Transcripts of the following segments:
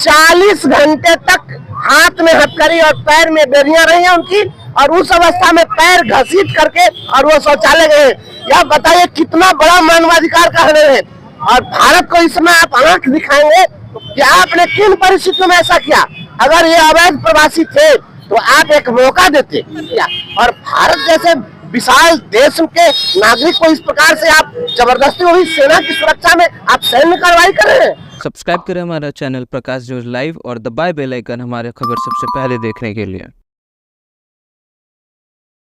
40 घंटे तक हाथ में हथकड़ी और पैर में बेड़ियां रही हैं उनकी, और उस अवस्था में पैर घसीट करके और वो शौचालय गए। यह बताइए कितना बड़ा मानवाधिकार का हनन है। और भारत को इसमें आप आंख दिखाएंगे कि आपने किन परिस्थितियों में ऐसा किया। अगर ये अवैध प्रवासी थे तो आप एक मौका देते, और भारत जैसे विशाल देश के नागरिक को इस प्रकार से आप जबरदस्ती वही सेना की सुरक्षा में आप सैन्य कार्रवाई कर रहे हैं। सब्सक्राइब करें हमारा चैनल प्रकाश न्यूज लाइव और दबाए बेल आइकन हमारे खबर सबसे पहले देखने के लिए।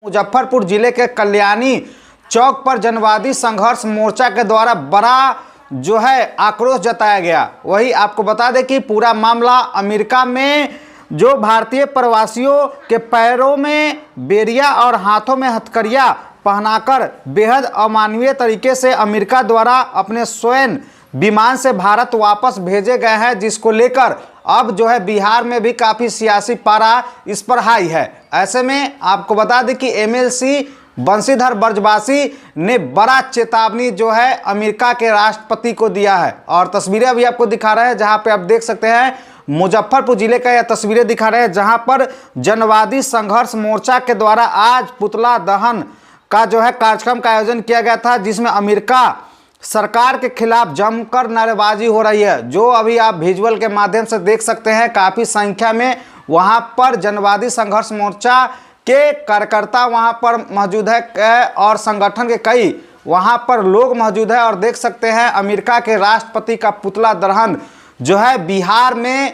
मुजफ्फरपुर जिले के कल्याणी चौक पर जनवादी संघर्ष मोर्चा के द्वारा बड़ा जो है आक्रोश जताया गया। वही आपको बता दें कि पूरा मामला अमेरिका में जो भारतीय प्रवासियों के पैरों में बेड़िया और हाथों में हथकड़ियाँ पहनाकर बेहद अमानवीय तरीके से अमेरिका द्वारा अपने स्वयं विमान से भारत वापस भेजे गए हैं, जिसको लेकर अब जो है बिहार में भी काफ़ी सियासी पारा इस पर हाई है। ऐसे में आपको बता दें कि एमएलसी बंशीधर ब्रजवासी ने बड़ा चेतावनी जो है अमेरिका के राष्ट्रपति को दिया है। और तस्वीरें अभी आपको दिखा रहे हैं, जहां पे आप देख सकते हैं मुजफ्फरपुर जिले का यह तस्वीरें दिखा रहे हैं, जहां पर जनवादी संघर्ष मोर्चा के द्वारा आज पुतला दहन का जो है कार्यक्रम का आयोजन किया गया था, जिसमें अमेरिका सरकार के खिलाफ जमकर नारेबाजी हो रही है। जो अभी आप विजुअल के माध्यम से देख सकते हैं, काफ़ी संख्या में वहां पर जनवादी संघर्ष मोर्चा के कार्यकर्ता वहां पर मौजूद है और संगठन के कई वहां पर लोग मौजूद है। और देख सकते हैं अमेरिका के राष्ट्रपति का पुतला दहन जो है बिहार में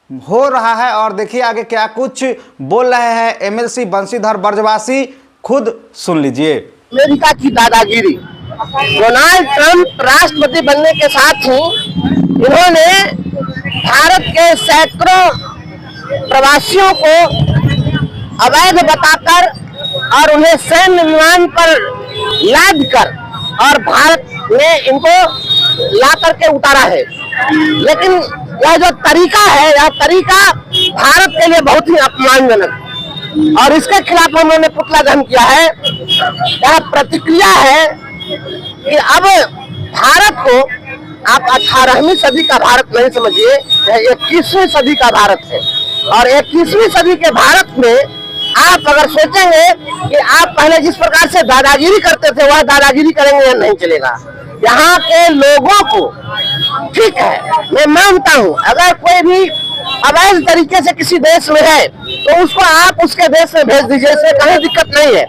हो रहा है। और देखिए आगे क्या कुछ बोल रहे हैं एमएलसी बंशीधर ब्रजवासी, खुद सुन लीजिए। अमेरिका की दादागिरी, डोनाल्ड ट्रंप राष्ट्रपति बनने के साथ ही इन्होंने भारत के सैकड़ों प्रवासियों को अवैध बताकर और उन्हें सैन्य विमान पर लाद कर और भारत ने इनको ला करके उतारा है। लेकिन यह जो तरीका है, यह तरीका भारत के लिए बहुत ही अपमानजनक, और इसके खिलाफ उन्होंने पुतला दहन किया है। यह प्रतिक्रिया है कि अब भारत को आप 18वीं सदी का भारत नहीं समझिए, यह 21वीं सदी का भारत है। और 21वीं सदी के भारत में आप अगर सोचेंगे कि आप पहले जिस प्रकार से दादागिरी करते थे वह दादागिरी करेंगे, यह नहीं चलेगा। यहाँ के लोगों को ठीक है, मैं मानता हूँ अगर कोई भी अवैध तरीके से किसी देश में है तो उसको आप उसके देश में भेज दीजिए, इसमें कहीं दिक्कत नहीं है।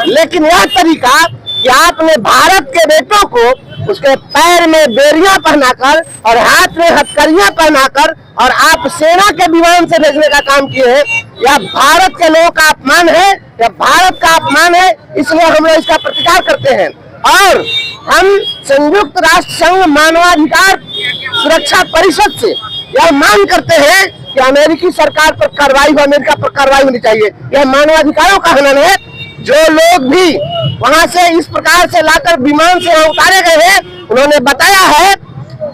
लेकिन यह तरीका कि आपने भारत के बेटों को उसके पैर में बेड़ियां पहनाकर और हाथ में हथकड़ियां पहनाकर और आप सेना के विमान से भेजने का काम किए हैं, यह भारत के लोगों का अपमान है, यह भारत का अपमान है। इसलिए हम लोग इसका प्रतिकार करते हैं और हम संयुक्त राष्ट्र संघ मानवाधिकार सुरक्षा परिषद से यह मांग करते हैं कि अमेरिकी सरकार पर कार्रवाई हो, अमेरिका पर कार्रवाई होनी चाहिए। यह मानवाधिकारों का हनन है। जो लोग भी वहां से इस प्रकार से लाकर विमान से उतारे गए हैं, उन्होंने बताया है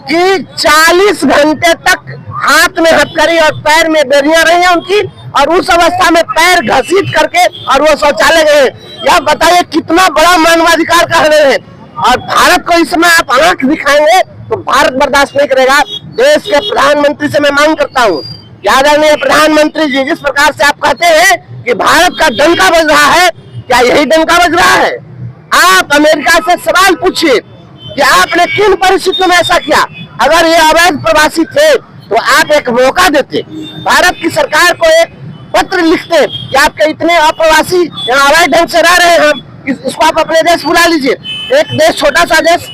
कि 40 घंटे तक हाथ में हथकड़ी और पैर में बेड़ियां रही हैं उनकी, और उस अवस्था में पैर घसीट करके और वो शौचालय गए। यह बताइए कितना बड़ा मानवाधिकार का हनन है। और भारत को इसमें आप आंख दिखाएंगे तो भारत बर्दाश्त नहीं करेगा। देश के प्रधानमंत्री से मैं मांग करता हूँ, आदरणीय प्रधानमंत्री जी, जिस प्रकार से आप कहते हैं कि भारत का डंका बज रहा है, क्या यही डंका बज रहा है? आप अमेरिका से सवाल पूछिए कि आपने किन परिस्थितियों में ऐसा किया। अगर ये अवैध प्रवासी थे तो आप एक मौका देते, भारत की सरकार को एक पत्र लिखते कि आपके इतने अप्रवासी यहाँ अवैध ढंग से रह रहे हैं, हम इसको आप अपने देश बुला लीजिए। एक देश, छोटा सा देश,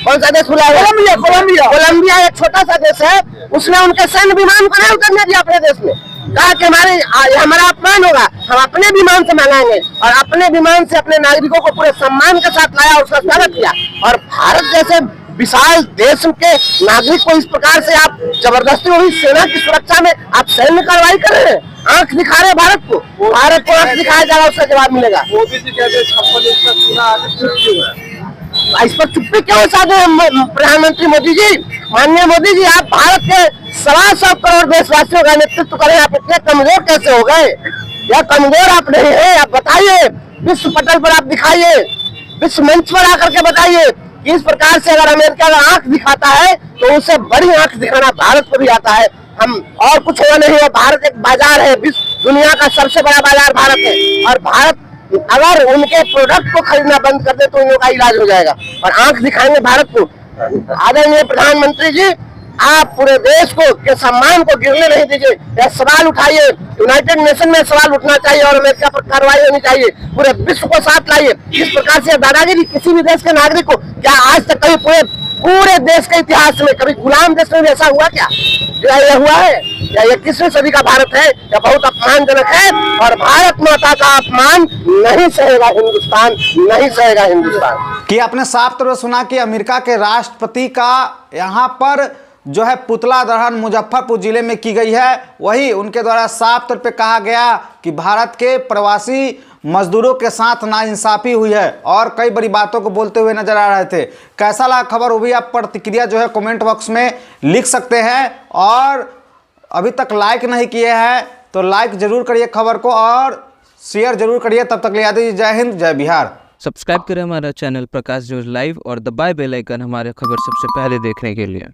कौन सा देश बुलाया? कोलंबिया एक छोटा सा देश है, उसने उनके सैन्य विमान को नहीं उतरने दिया अपने देश में, कहा कि हमारा अपमान होगा, हम अपने विमान से मंगाएंगे, और अपने विमान से अपने नागरिकों को पूरे सम्मान के साथ लाया और उसका स्वागत किया। और भारत जैसे विशाल देश के नागरिक को इस प्रकार से आप जबरदस्ती वही सेना की सुरक्षा में आप सैन्य कार्रवाई कर रहे हैं, आंख दिखा रहे हैं भारत को आंख दिखाया जाएगा, उसका जवाब मिलेगा। मोदी जी कहते हैं इस पर चुप्पी क्यों साधे प्रधानमंत्री मोदी जी? माननीय मोदी जी, आप भारत के 125 करोड़ देशवासियों का नेतृत्व करें, आप इतने कमजोर कैसे हो गए? यह कमजोर आप नहीं है, आप बताइए, विश्व पटल पर आप दिखाइए, विश्व मंच पर आकर के बताइए कि इस प्रकार से अगर अमेरिका का आंख दिखाता है तो उससे बड़ी आंख दिखाना भारत को भी आता है। हम और कुछ हुआ नहीं है। भारत एक बाजार है, विश्व दुनिया का सबसे बड़ा बाजार भारत है, और भारत अगर उनके प्रोडक्ट को खरीदना बंद कर दे तो इन लोगों का इलाज हो जाएगा और आंख दिखाएंगे भारत को। आदरणीय प्रधानमंत्री जी, आप पूरे देश को के सम्मान को गिरने नहीं दीजिए। यह सवाल उठाइए, यूनाइटेड नेशन में सवाल उठना चाहिए और अमेरिका पर कार्रवाई होनी चाहिए। पूरे विश्व को साथ लाइए। इस प्रकार से दादागिरी किसी भी देश के नागरिक को, क्या आज तक कभी पूरे देश के इतिहास में कभी गुलाम देश में ऐसा हुआ क्या? क्या यह हुआ है? क्या यह 21वीं सदी का भारत है? यह बहुत अपमानजनक है और भारत माता का अपमान नहीं सहेगा हिंदुस्तान, नहीं सहेगा हिंदुस्तान। कि आपने साफ तौर पर सुना कि अमेरिका के राष्ट्रपति का यहाँ पर जो है पुतला दहन मुजफ्फरपुर जिले में की गई है। वही उनके द्वारा साफ तौर पे कहा गया कि भारत के प्रवासी मजदूरों के साथ नाइंसाफी हुई है और कई बड़ी बातों को बोलते हुए नजर आ रहे थे। कैसा लगा खबर, वो भी आप प्रतिक्रिया जो है कमेंट बॉक्स में लिख सकते हैं। और अभी तक लाइक नहीं किए हैं तो लाइक जरूर करिए खबर को और शेयर जरूर करिए। तब तक याद दीजिए, जय हिंद, जय बिहार। सब्सक्राइब करें हमारा चैनल प्रकाश जोश लाइव और दबाए बेल आइकन हमारे खबर सबसे पहले देखने के लिए।